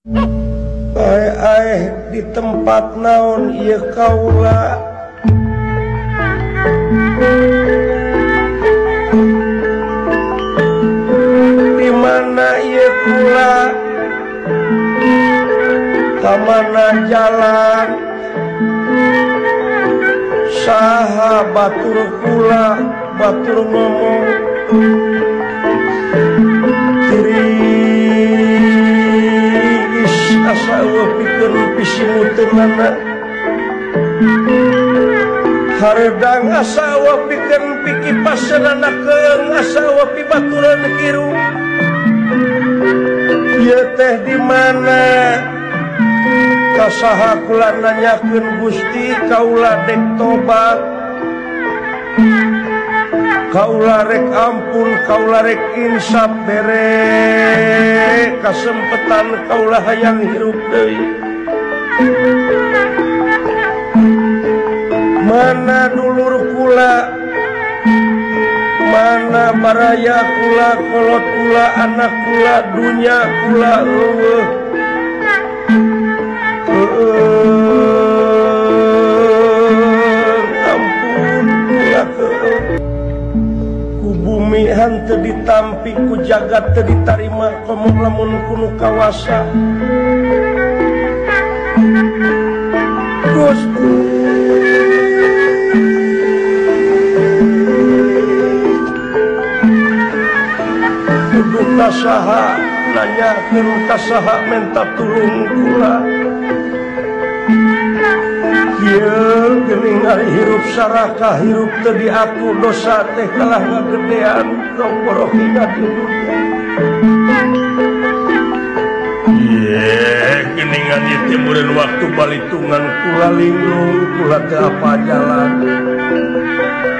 Di tempat naon ieu kaula di mana ieu kula ka mana jalan saha batur kula batur ngomong asa eueuh pikeun pisimuteunana hareudang asa eueuh pikeun pikipaseunana keung asa eueuh pibaturan kiru ieu teh di mana kasaha kula nanyakeun Gusti kaula dek tobat kaula rek ampun kaula rek insaf bere kasempetan kaula hayang hirup deui mana dulur kula mana baraya kula kolot kula anak kula dunya kula eueuh ampun kula bumi hanteu ditampi ku jagat teu ditarima komo lamun kuno kawasa Gusti kudu kasaha nanyakeun kasaha minta tulung kula ieu geuning ari hirup saraka hirup teu diaku dosa teh kalah ngagedean rongkorohina di dunya geuningan ieu teh meureun waktu balitungan kula linglung kula teu apa jalan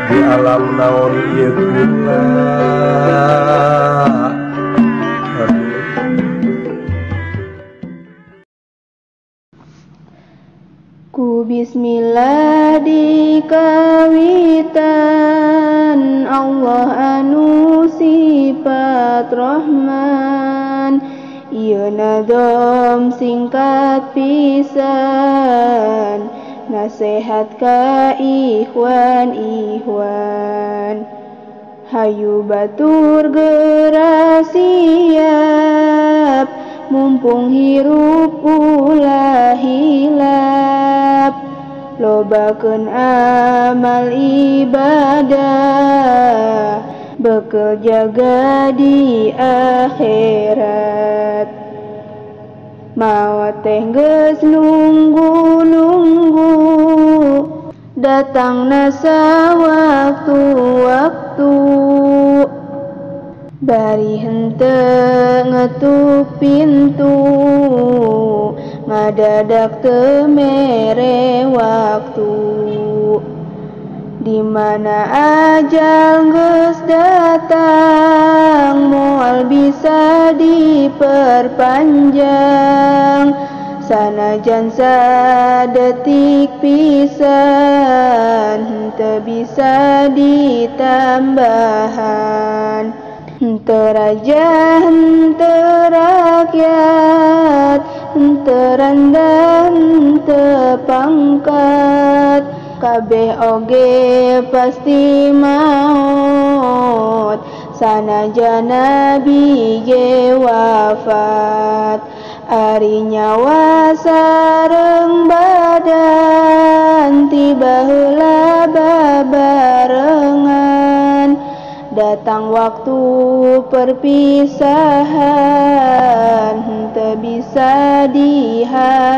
di alam naon ieu kula Ku bismillah dikawitan Allah anu sifat Rahman ieu nadom singkat pisan nasehat ka ikhwan hayu batur geura siap mumpung hirup ulah hilap lobakeun amal ibadah bekel jaga di akhirat maot teh geus nunggu-nunggu datangna sawaktu-waktu bari henteu ngetuk pintu ngadadak teu mere waktu di mana ajal geus datang moal bisa diperpanjang sanajan sadetik pisan henteu bisa ditambahan henteu raja henteu rakyat henteu rendah henteu pangkat kabeh oge pasti maut sanajan nabi ge wafat ari nyawa sareng badan tiba heula babarengan datang waktu perpisahan henteu bisa dihalangan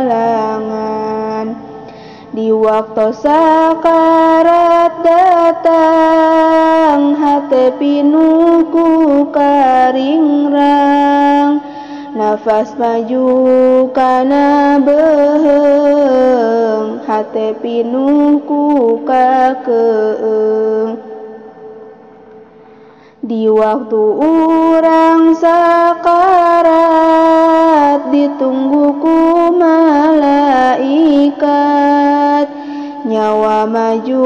di waktu sakarat datang hate pinuku karingrang nafas maju kana beheung hate pinuku kakeung di waktu urang sakarat ditunggu ku malaikat nyawa maju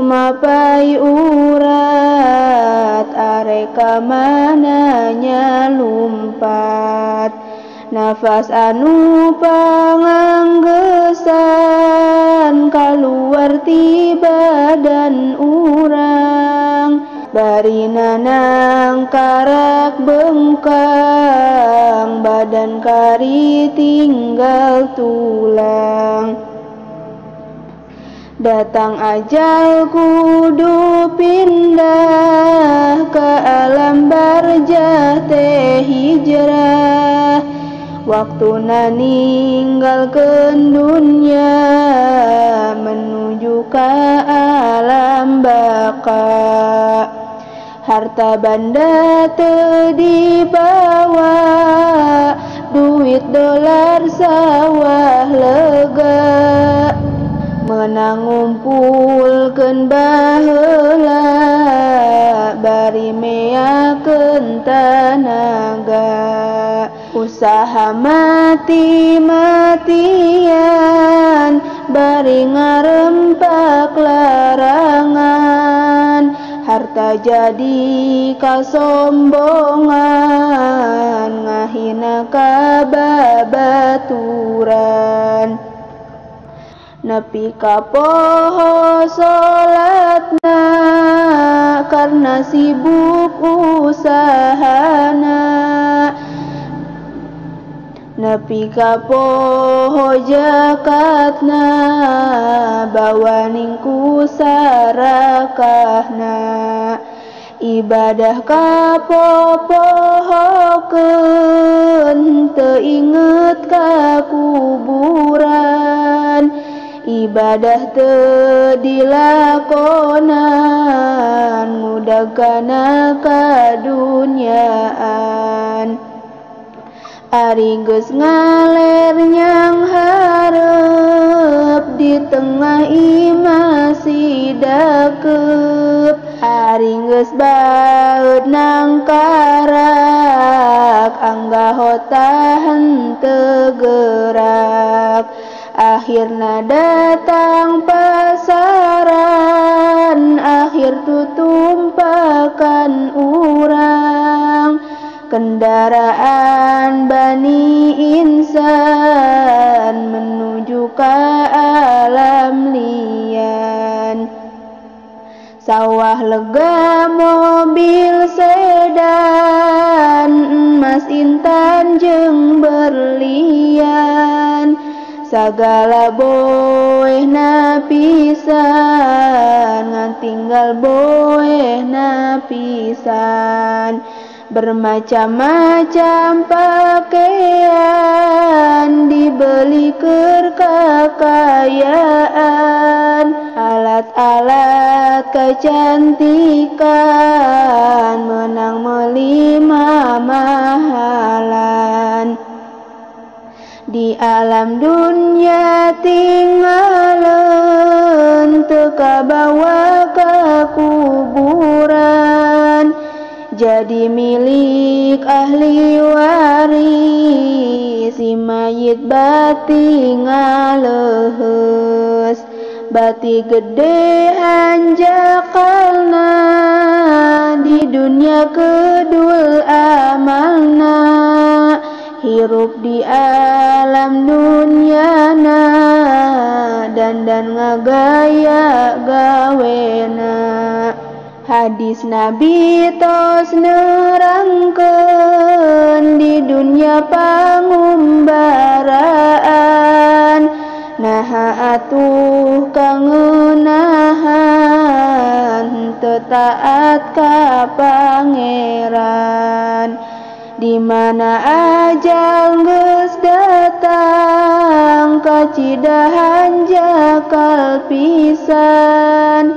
mapai urat areka mananya lumpat nafas anu panganggesan kaluar ti badan urang bari nanang karak bengkang badan kari tinggal tulang datang ajal kudu pindah ke alam barjah teh hijrah waktuna ninggalkeun dunya menuju ka alam baka harta banda teu dibawa duit dolar sawah lega menang ngumpulkeun baheula bari meakeun tanaga usaha mati-matian bari ngarempak larangan harta jadi kasombongan ngahina ka babaturan nepi ka poho salatna karna sibuk usahana nepi ka poho jakatna bawaning ku sarakahna ibadah ka popohokeun teu inget ka kuburan ibadah teu dilakonan mudag kana kadunyaan ari geus ngaler nyang hareup di tengah imasi dakeup ari geus baeud nang karak anggaho tahan teu gerak akhirna datang pasaran akhir tutumpakan urang kendaraan bani insan menuju ka alam lian sawah lega mobil sedan emas intan jeung berlian sagala boehna pisan ngan tinggal boehna pisan bermacam-macam pakaian dibeli keur kakayaan alat-alat kecantikan menang meuli mahalan di alam dunya tinggalin teu kabawa ka kuburan jadi milik ahli waris si mayit bati ngaleheus bati gede hanjakalna di dunya kedul amalna hirup di alam dunyana dandan ngagaya gawena hadis Nabi tos nerangkeun di dunya pangumbaraan naha atuh kangeunahan teu taat ka pangeran di mana ajal geus datang kacidahan jakal pisan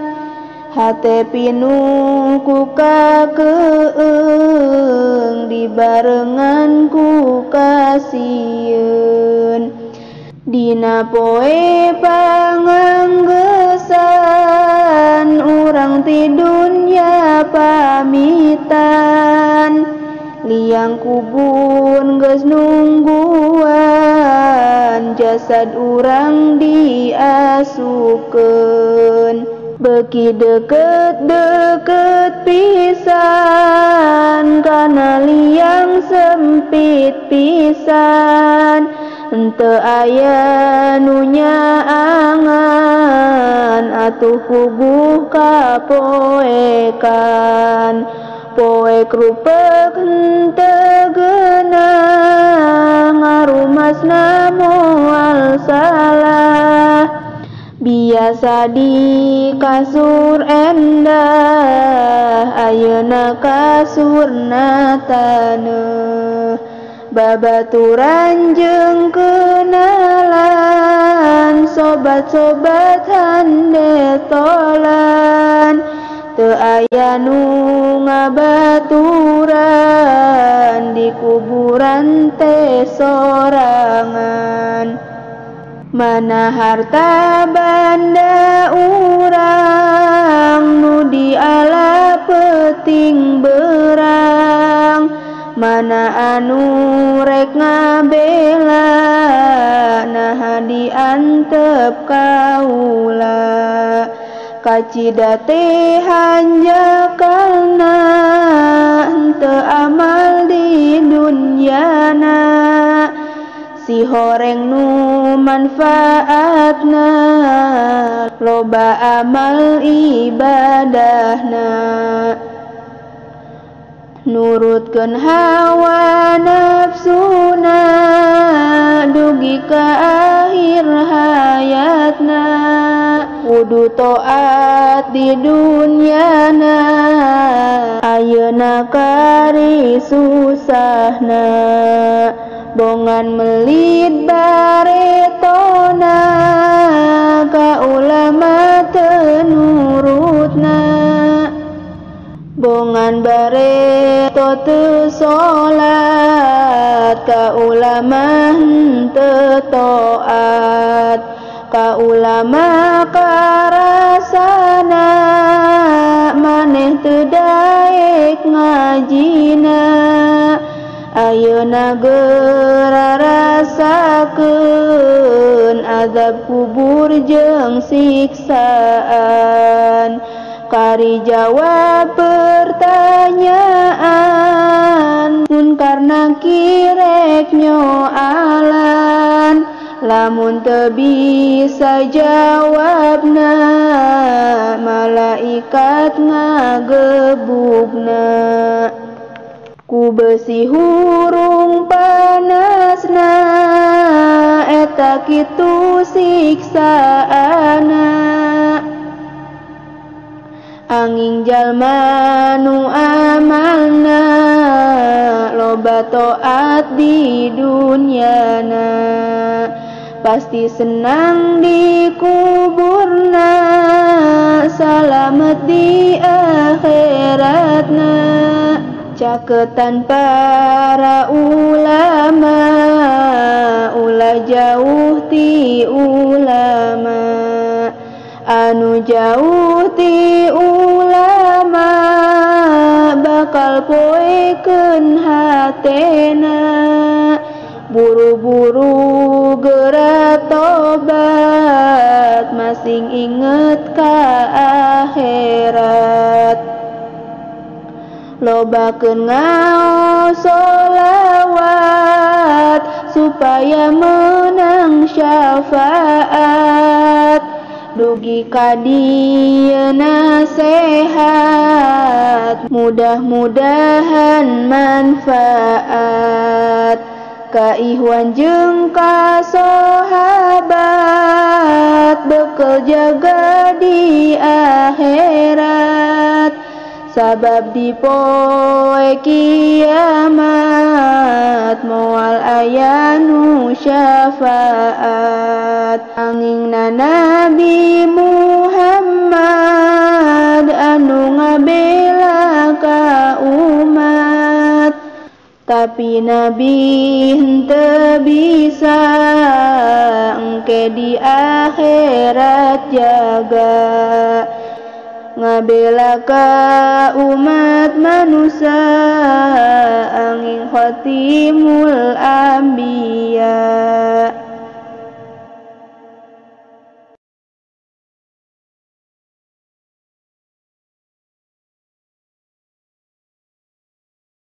hate pinuh ku kakeung dibarengan ku kasieun dina poe panganggesan urang ti dunya pamitan liang kubun geus nungguan jasad urang diasukeun beki deket-deket pisan kana liang sempit pisan henteu aya nu nyaangan atuh puguh kapoekan poek rupek henteu geunah ngarumasna moal salah biasa di kasur endah ayeuna kasurna taneuh babaturan jeung kenalan sobat-sobat hande tolan teu aya nu ngabaturan di kuburan teh sorangan mana harta banda urang nu diala peuting beurang mana anu rek ngabela nah diantep kaula kacida teh hanjakalna henteu amal di dunyana si horeng nu manfaatna loba amal ibadahna nurutkeun hawa nafsuna dugi ka akhir hayatna kudu taat di dunyana ayeuna kari susahna bongan melit baretona ka ulama teu nurutna bongan bareto teu salat ka ulama henteu taat ka ulama karasana maneh teu daek ngajina ayeuna geura rasakeun azab kubur jeung siksaan kari jawab pertanyaan munkar nakir rek nyoalan lamun teu bisa jawabna malaikat ngagebugna ku besi hurung panasna eta kitu siksaana anging jalma nu amalna loba taat di dunyana pasti senang di kuburna salamet di akhiratna caketan para ulama ulah jauh ti ulama anu jauh ti ulama bakal poekeun hatena buru-buru geura tobat masing inget ka akhirat lobakeun ngaos sholawat supaya menang syafaat dugi ka dieuna sehat mudah-mudahan manfaat ka ikhwan jeung ka sahabat bekel jaga di akhirat sabab di poe kiamat moal aya nu syafaat angingna Nabi Muhammad anu ngabela ka umat tapi Nabi henteu bisa engke di akhirat jaga ngabela ka umat manusia angin khatimul anbiya